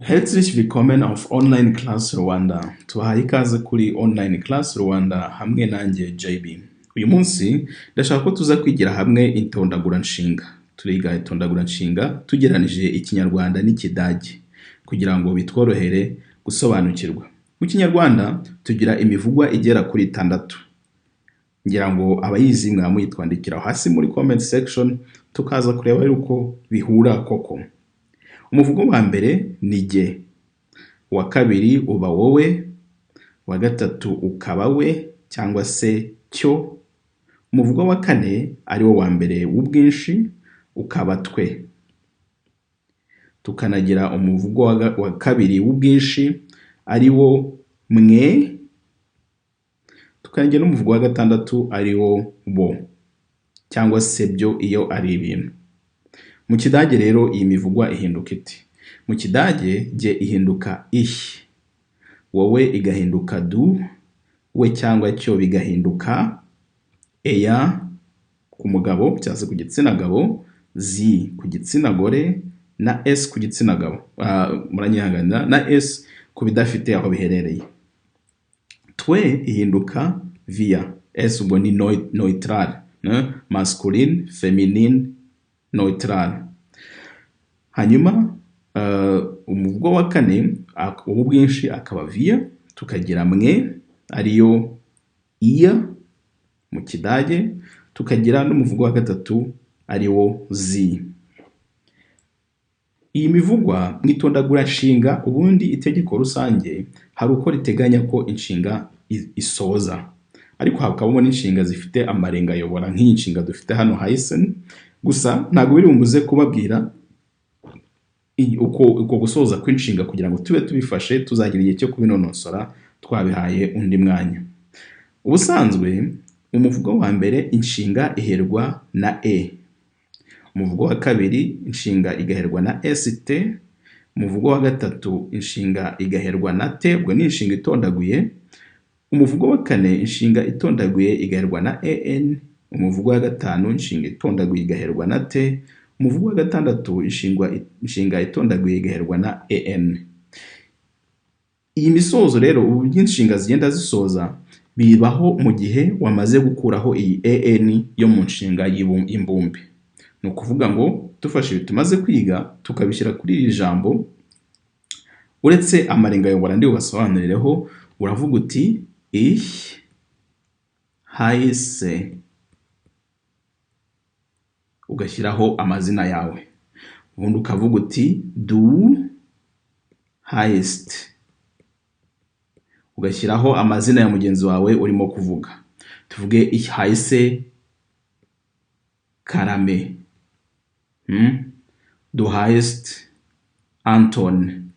Herzlich willkommen auf Online Class Rwanda. Tuhaye ikaze kuri Online Class Rwanda hamwe nanjye JB. Uyu munsi ndashaka ko tuza kwigira hamwe intondaguranshinga. Turiga intondaguranshinga tugeranije Ikinyarwanda n'Ikidage kugira ngo bitworohere gusobanukirwa. Mu Kinyarwanda tugira imivugwa igera kuri 6. Ngira ngo abayizi mwamuyitwandikira hasi muri comment section tukaza kureba yuko bihura koko. Umuvugo wa mbere ni jye, uwa kabiri uba wowe, uwa gatatu ukaba we cyangwa se cyo, umuvugo wa kane ari wo wa mbere w'ubwinshi ukaba twe. Tukanagira umuvugo wa kabiri w'ubwinshi ari wo mwe, tukanagira n'umuvugo wa gatandatu ari wo bo cyangwa se byo iyo ari ibintu. Mu Kidage rero iyi mivugwa ihinduka iti: mu Kidage jye ihinduka ich, wowe igahinduka du, we cyangwa cyo bigahinduka eya ku mugabo cyangwa se ku gitsina gabo, zi ku gitsina gore na s ku gitsina gabo, muranyihanganira, na s ku bidafite aho biherereye. Twe ihinduka via, s ubwo ni neutral, masculine, feminine, neutral. Hanyuma umuvugo wa kane w'ubwinshi akaba via, tukagira mwe ariyo iya mu Kidage, tukagira n'umuvugo wa gatatu ari wo zi. Iyi mivugwa mwitondaguranshinga ubundi itegeko rusange hari uko riteganya ko inshinga isoza, ariko hakabamo n'inshinga zifite amarenga ayobora nk'iyi nshinga dufite hano haisen. Gusa ntabwo biri bumbuze kubabwira uko gusoza kw'inshinga kugira ngo tube tubifashe tuzagira igihe cyo kubinonosora twabihaye undi mwanya. Ubusanzwe umuvugo wa mbere inshinga iherwa na e, umuvugo wa kabiri inshinga igaherwa na st, umuvugo wa gatatu inshinga igaherwa na t, ubwo ni inshinga itondaguye, umuvugo wa kane inshinga itondaguye igaherwa na en, umuvugo wa gatanu inshinga itondaguye igaherwa na t, umuvugo wa gatandatu inshinga itondaguye igaherwa na en. Iyi misozo rero ubu inshinga zigenda zisoza bibaho mu gihe wamaze gukuraho iyi en yo mu nshinga y'imbumbe. Ni ukuvuga ngo dufashe ibi tumaze kwiga tukabishyira kuri iri jambo, uretse amarenga ayobora ndi ubasobanurireho, uravuga uti ich heiße, ugashyiraho amazina yawe. Ubundi ukavuga uti du heißt, ugashyiraho amazina ya mugenzi wawe urimo kuvuga. Tuvuge ich heiße Karame, du heißt Anton,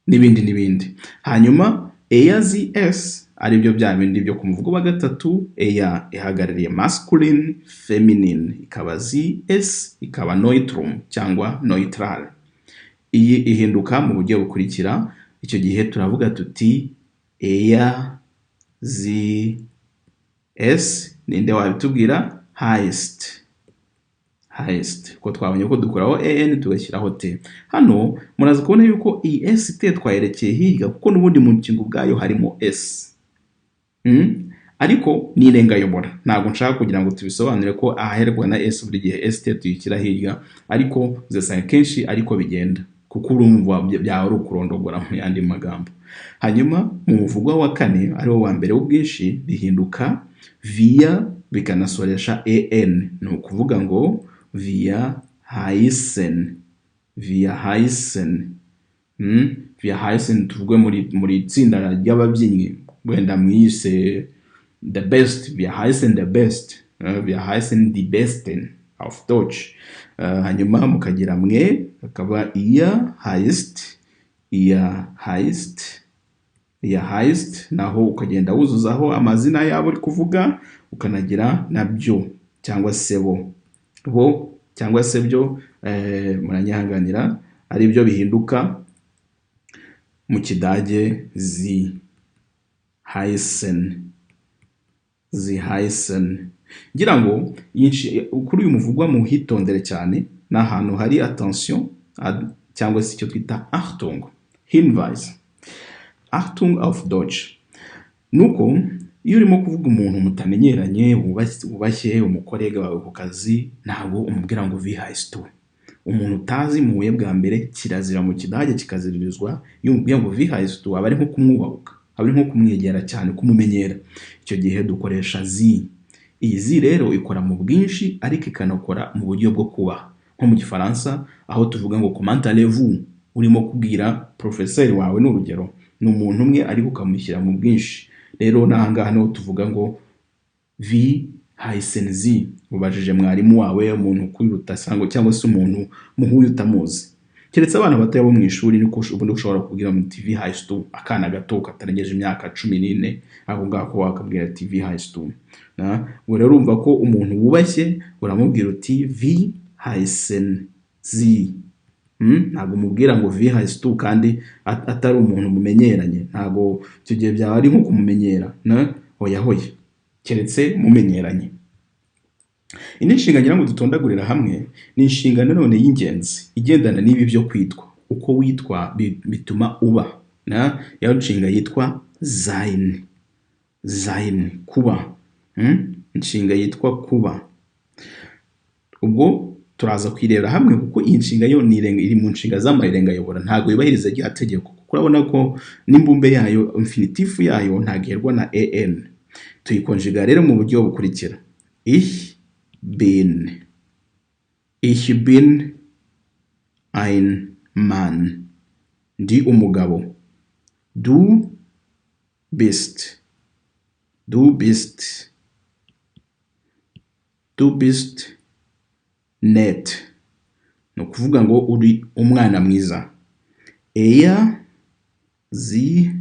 n'ibindi n'ibindi. Hanyuma eya zi s ari byo bya bindi byo ku muvugo wa gatatu, eya ihagarariye masculine, feminine ikaba zi s ikaba neutrum cyangwa neutral. Iyi ihinduka mu buryo bukurikira. Icyo gihe turavuga tuti eya zi s, ninde wabitubwira? Heißt, heißt, ko twabonye ko dukuraho en tugashyiraho t. Hano muraza kubona yuko iyi st twayerekeye hirya kuko n'ubundi mu nshinga ubwayo harimo s, ariko ni irengayobora. Ntabwo nshaka kugira ngo tubisobanure ko aherwa na s buri gihe st tuyishyira hirya, ariko uzasanga kenshi ariko bigenda kuko urumva byawe ari ukurondogora mu yandi magambo. Hanyuma mu muvugo wa kane ari wo wa mbere w'ubwinshi bihinduka via bikanasoresha en, ni ukuvuga ngo via heißen, via heißen, via heißen tuvuge muri tsinda ry'ababyinnyi wenda mwise the best, wir heißen the best, wir heißen die besten auf Deutsch. Hanyuma mukagira mwe akaba ihr heißt, ihr heißt, ihr heißt, naho ukagenda wuzuzaho amazina yabo uri kuvuga, ukanagira na byo cyangwa se bo cyangwa se byo, muranyihanganira, ari byo bihinduka mu Kidage zi heißen, sie heißen. Ngira ngo kuri uyu muvugwa mu hitondere cyane n'ahantu hari attention cyangwa se icyo twita Achtung, Hinweis. Achtung auf Deutsch. Nuko iyo urimo kuvuga umuntu mutamenyeranye wubashye umukorega wawe ku kazi, ntabwo umubwira ngo wie heißt du. Umuntu utazi muhuye bwa mbere kirazira mu Kidage kikaziririzwa, iyo umubwiye ngo wie heißt du aba ari nko kumwubahuka, aba ari nko kumwegera cyane, kumumenyera. Icyo gihe dukoresha sie. Iyi sie rero ikora mu bwinshi ariko ikanakora mu buryo bwo kubaha, nko mu Gifaransa aho tuvuga ngo comment allez-vous, urimo kubwira professeur wawe n'urugero, ni umuntu umwe ariko ukamushyira mu bwinshi. Rero nahangaha no tuvuga ngo wie heißen Sie, ubajije mwarimu wawe, umuntu kwiruta cyangwa se umuntu muhuye utamuzi. Keretse abana batoya bo mu ishuri niko ubundi ushobora kubwira muti wie heißt du, akana gato katarengeje imyaka 14 aho ngako wakabwira ati wie heißt du. Ubwo rero urumva ko umuntu wubashye uramubwira uti wie heißen Sie. Ntabwo umubwira ngo wie heißt du kandi atari umuntu mumenyeranye, ntabwo icyo gihe byaba ari nko kumumenyera, hoya keretse mumenyeranye. Indi nshinga ngira ngo dutondagurira hamwe ni inshinga nanone y'ingenzi igendana n'ibi byo kwitwa. Uko witwa bituma uba, ya nshinga yitwa sein. Sein, kuba. Inshinga yitwa kuba. Ubwo turaza kwirebera hamwe kuko iyi nshinga yo iri mu nshinga z'amarengayobora, ntabwo yubahiriza rya tegeko. Kuko urabona ko n'imbumbe yayo, infinitive yayo ntagerwa na en. Tuyikonjiga rero mu buryo bukurikira: ich bin. Ich bin ein Mann. Ndi umugabo. Du bist. Du bist. Du bist nett. No kuvuga ngo uri umwana mwiza. Er, sie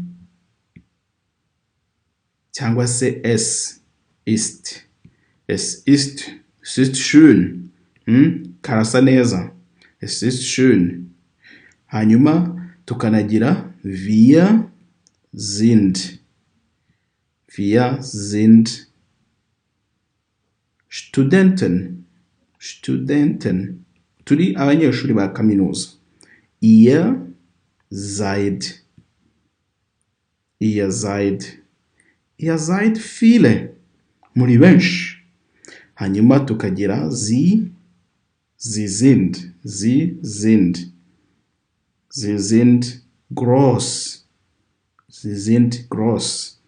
cyangwa se es ist. Es ist schön. Karasa neza. Es ist schön. Hanyuma tukanagira wir sind. Wir sind Studenten. Studenten. Turi abanyeshuri ba kaminuza. Ihr seid. Ihr seid. Ihr seid viele. Muri benshi. Hanyuma tukagira sie. Sie sind. Sie sind. Sie sind groß. Sie sind groß.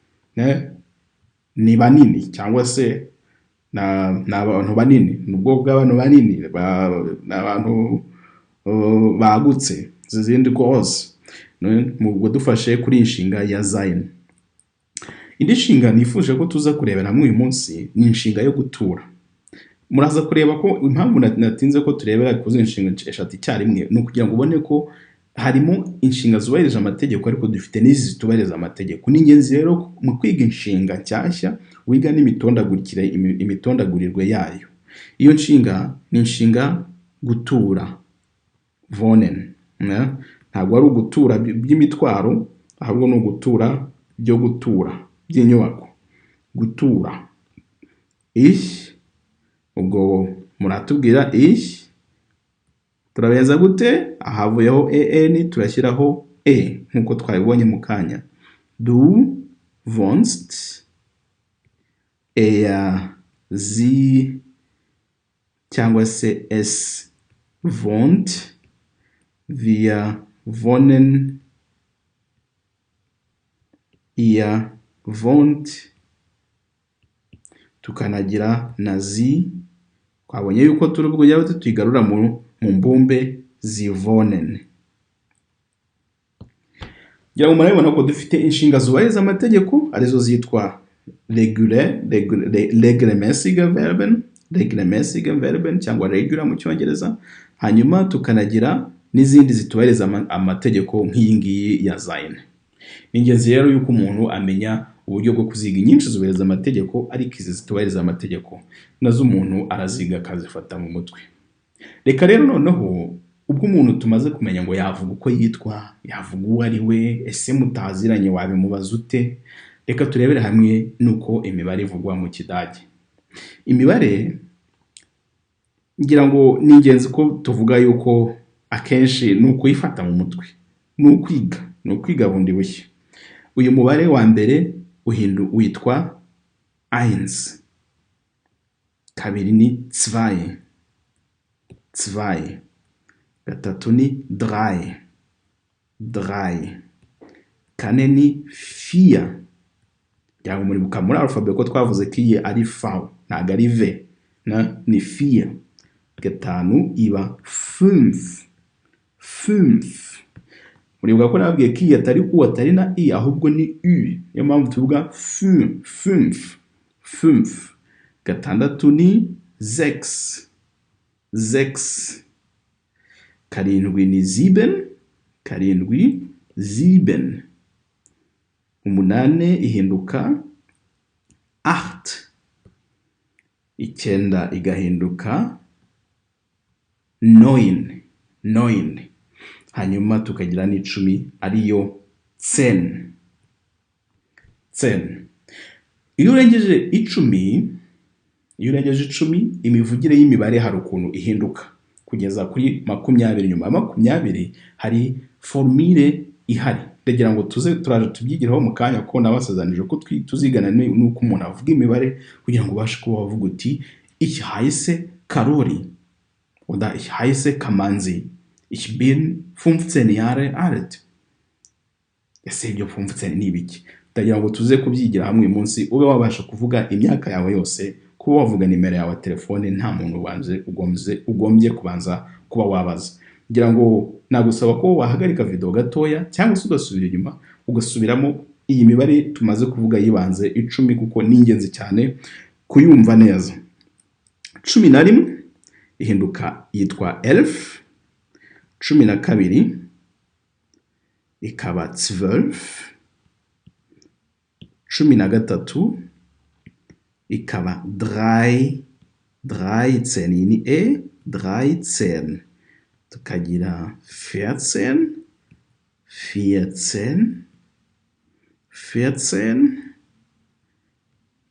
Ni banini cyangwa se n'abantu banini, nubwo bw'abantu banini, n'abantu bagutse. Sie sind groß. Mu dufashe kuri inshinga ya sein. Indi nshinga nifuje ko tuza kurebera mu uyu munsi ni inshinga yo gutura. Muraza kureba ko impamvu natinze ko turebera kuzo inshinga eshatu icyarimwe no kugira ngo ubone ko harimo inshinga zubahiriza amategeko ariko dufite n'izi zitubahiriza amategeko. Ni ingenzi rero mu kwiga inshinga nshyashya wiga imitondagurirwe yayo. Iyo nshinga ni inshinga gutura, wohnen. Ntabwo ari ugutura by'imitwaro, ahubwo ni ugutura byo gutura by'inyubako. Gutura. Ich, ubwo muratubwira ich, turabeza gute? Ahavuyeho en turashyiraho e nkuko twabibonye mu kanya. Du wohnst. Er, sie cyangwa se es wohnt. Wir wohnen. Ihr wohnt. Tukanagira na sie. Twabonye yuko turi bwujya tuyigarura mu mbumbe sie wohnen. Ngira ngo murabona ko dufite inshinga zubahiriza amategeko arizo zitwa regelmäßige Verben cyangwa regular mu Cyongereza. Hanyuma tukanagira n'izindi zitubahiriza amategeko nk'iyi ngiyi ya sein. Ni ingenzi rero yuko umuntu amenya uburyo bwo kuziga nyinshi zubahiriza amategeko ariko izi zitubahiriza amategeko nazo umuntu araziga akazifata mu mutwe. Reka rero noneho ubwo umuntu tumaze kumenya ngo yavuga uko yitwa, yavuga uwo ari we, ese mutaziranye wabimubaza ute, reka turebere hamwe nuko imibare ivugwa mu Kidage. Imibare ngira ngo ni ingenzi ko tuvuga yuko akenshi ni ukuyifata mu mutwe, ni ukwiga bundi bushya. Uyu mubare wa mbere witwa eins, kabiri ni zwei, gatatu ni drei, kane ni vier. Ngira ngo muribuka muri alphabet ko twavuze ko iyi ari v ntabwo ari v, ni vier. Gatanu iba fünf. Muribuka ko nababwiye ko iyi atari u atari na i ahubwo ni u, niyo mpamvu tuvuga fünf. Gatandatu ni sechs. Karindwi ni sieben. Umunane ihinduka acht. Icyenda igahinduka neun. Hanyuma tukagira n'icumi ariyo zehn. Iyo urengeje icumi, imivugire y'imibare hari ukuntu ihinduka kugeza kuri 20. Nyuma ya 20 hari formule ihari, ndagira ngo turaje tubyigiraho mu kanya ko nabasazanije ko tuzigana nuko umuntu avuga imibare kugira ngo ubashe kuba wavuga uti ich heiße Karoli oder ich heiße Kamanzi, ich bin 15 Jahre alt. Ese ibyo 15 ni ibiki? Ndagira ngo tuze kubyigira hamwe uyu munsi ube wabasha kuvuga imyaka yawe yose, kuba wavuga nimero yawe telefone nta muntu ugombye kubanza kuba wabaza. Ngira ngo nagusaba ko wahagarika video gatoya cyangwa se ugasubira inyuma ugasubiramo iyi mibare tumaze kuvuga yibanze 10 kuko ni ingenzi cyane kuyumva neza. 11 ihinduka yitwa 11. 12 ikaba 12. 13 ikaba 13. Iyi ni 13. Tukagira 14.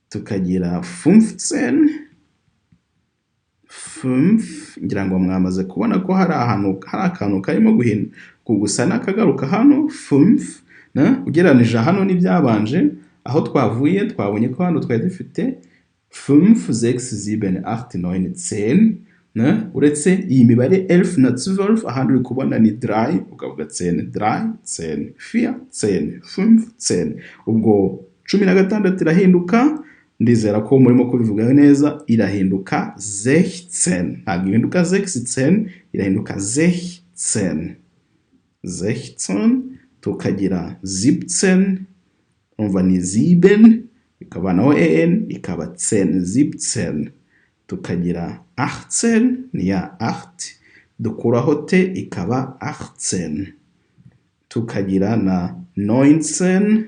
Tukagira 15. Ngira ngo mwamaze kubona ko hari akantu karimo gusa n'akagaruka hano 5 ugereranije hano n'ibyabanje. Aho twavuye twabonye ko hano twari dufite 5, 6, 7, 8, 9, 10. Uretse iyi mibare 11 na 12 ahandi uri kubona ni 3 ukavuga 10, 3, 10, 4, 10, 5, 10. Ubwo 16 irahinduka, ndizera ko murimo kubivuga neza, irahinduka 16. Ntabwo ihinduka 16, irahinduka 16. Tukagira 17. Umva ni 7 ikaba naho en ikaba 10, 17. Tukagira 18 ni ya 8 dukuraho te ikaba 18. Tukagira na 19.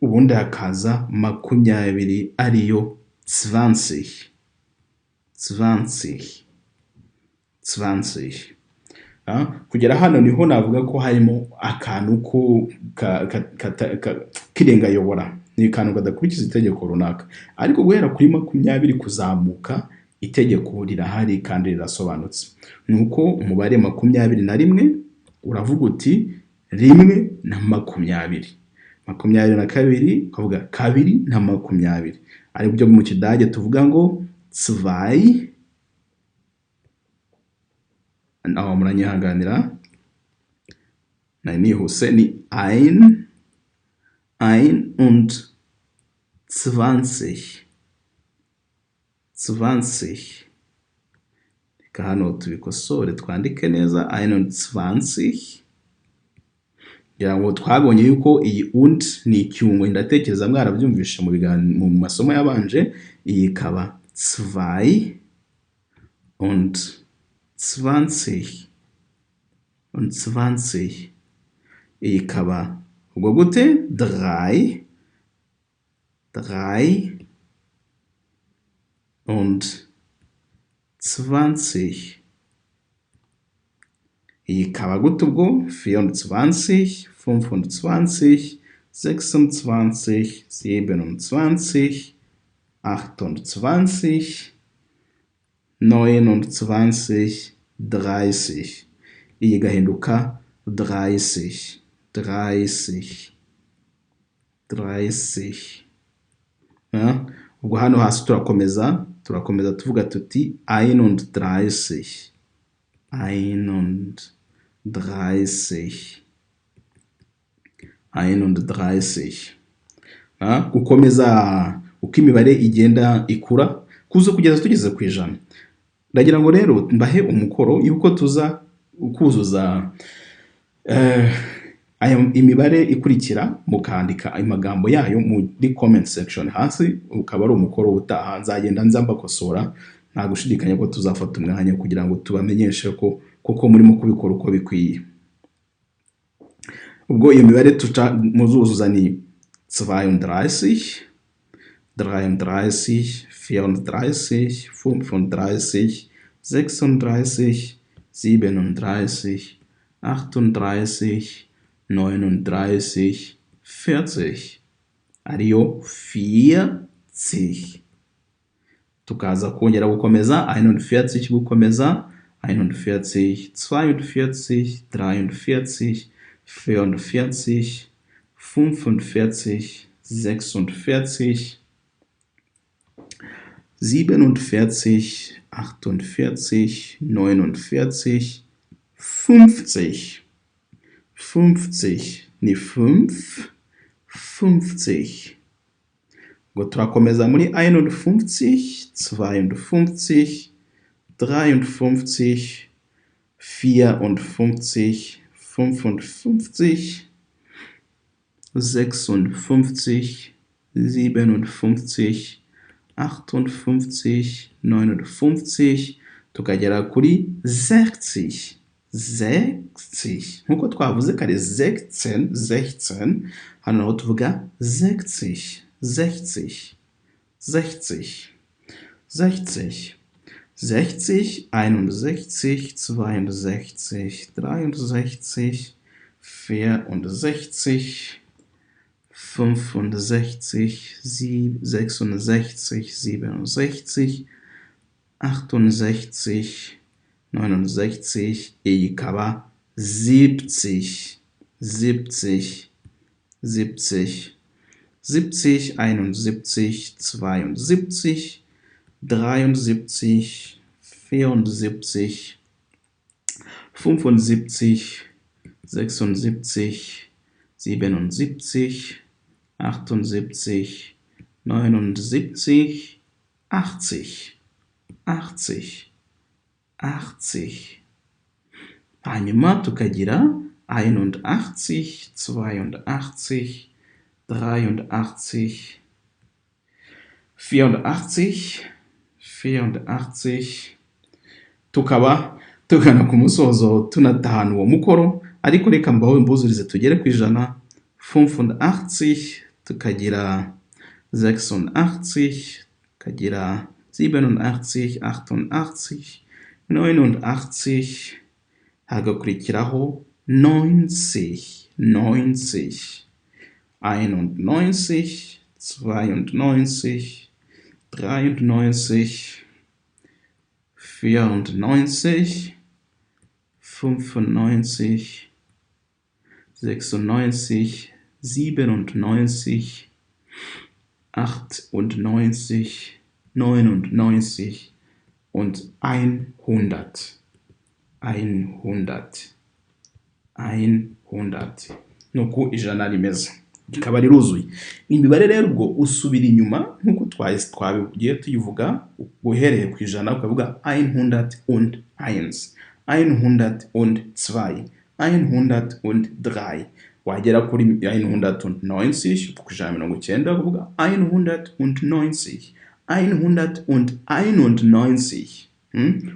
Ubundi hakaza 20 ariyo 20. Kugera hano niho navuga ko harimo akantu k'irengayobora, ni akantu kadakurikiza itegeko runaka, ariko guhera kuri 20 kuzamuka itegeko rirahari kandi rirasobanutse. Nuko umubare 21 uravuga uti 1 na 20. 22 ukavuga 2 na 20. Ari byo mu Kidage tuvuga ngo 2. Naho muranyihanganira nihuse ni 1 und 20. Reka hano tubikosore twandike neza 21. Ngira ngo twabonye yuko iyi und ni icyungo, ndatekereza mwarabyumvishe mu masomo yabanje. Iyi ikaba 2 und 20. Iyi ikaba ubwo gute 3 und 20. Iyi ikaba gute ubwo 24, 25, 26, 27, 28, 29, 30. Iyi igahinduka 30, 30, 30. Ubwo hano hasi turakomeza tuvuga tuti 31, 31, 31. Gukomeza uko imibare igenda ikura kugeza tugeze ku ijana. Ndagira ngo rero mbahe umukoro yuko tuza kuzuza imibare ikurikira mukandika amagambo yayo muri comment section hasi, ukaba ari umukoro utaha nzagenda nza mbakosora, nta gushidikanya ko tuzafata umwanya kugira ngo tubamenyeshe ko koko murimo kubikora uko bikwiye. Ubwo iyo mibare muzuzuza ni 32, 33, 34, 35, 36, 37, 38, 39, 40, ariyo 40. Tukaza kongera gukomeza 41 gukomeza 41, 42, 43, 44, 45, 46, 47, 48, 49, 50. 50 ni 5, 50. Ngo turakomeza muri 51, 52, 53, 54, 55, 56, 57, 58, 59, tukagera kuri 60. 60. Nkuko twavuze kare 16, hano naho tuvuga 60, 60, 60, 60, 60, 61, 62, 63, 64, 65, 66, 67, 68, 69, iyi ikaba 70, 70, 70, 70, 71, 72, 73, 74, 75, 76, 77, 78, 79, 80, 80, 80. Hanyuma tukagira 81, 82, 83, 84, 84. Tukaba tugana ku musozo tunatahana uwo mukoro, ariko reka mbuzurize tugere ku ijana. 85, tukagira 86, tukagira 87, 88, 89, hagakurikiraho 90, 90, 91, 92, 93, 94, 95, 96, 97, 98, 99 und 100. 100. 100. Nuko ijana rimeze. Rikaba riruzuye. Imibare rero ubwo usubira inyuma nkuko twabigiye tuyivuga, uhereye ku ijana ukavuga 101, 102, 103. Wagera kuri 190 ku ijana 90 ukavuga 190, 191.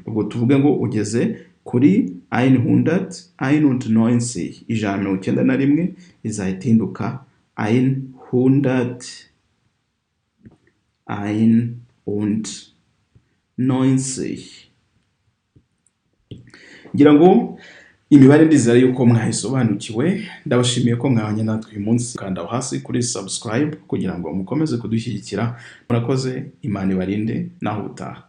Ubwo tuvuge ngo ugeze kuri 190, ijana 91 izahita ihinduka 190. Ngira ngo imibare ndizera yuko mwayisobanukiwe. Ndabashimiye ko mwabanye natwe uyu munsi, kanda hasi kuri subscribe kugira ngo mukomeze kudushyigikira. Murakoze, Imana ibarinde naho ubutaha.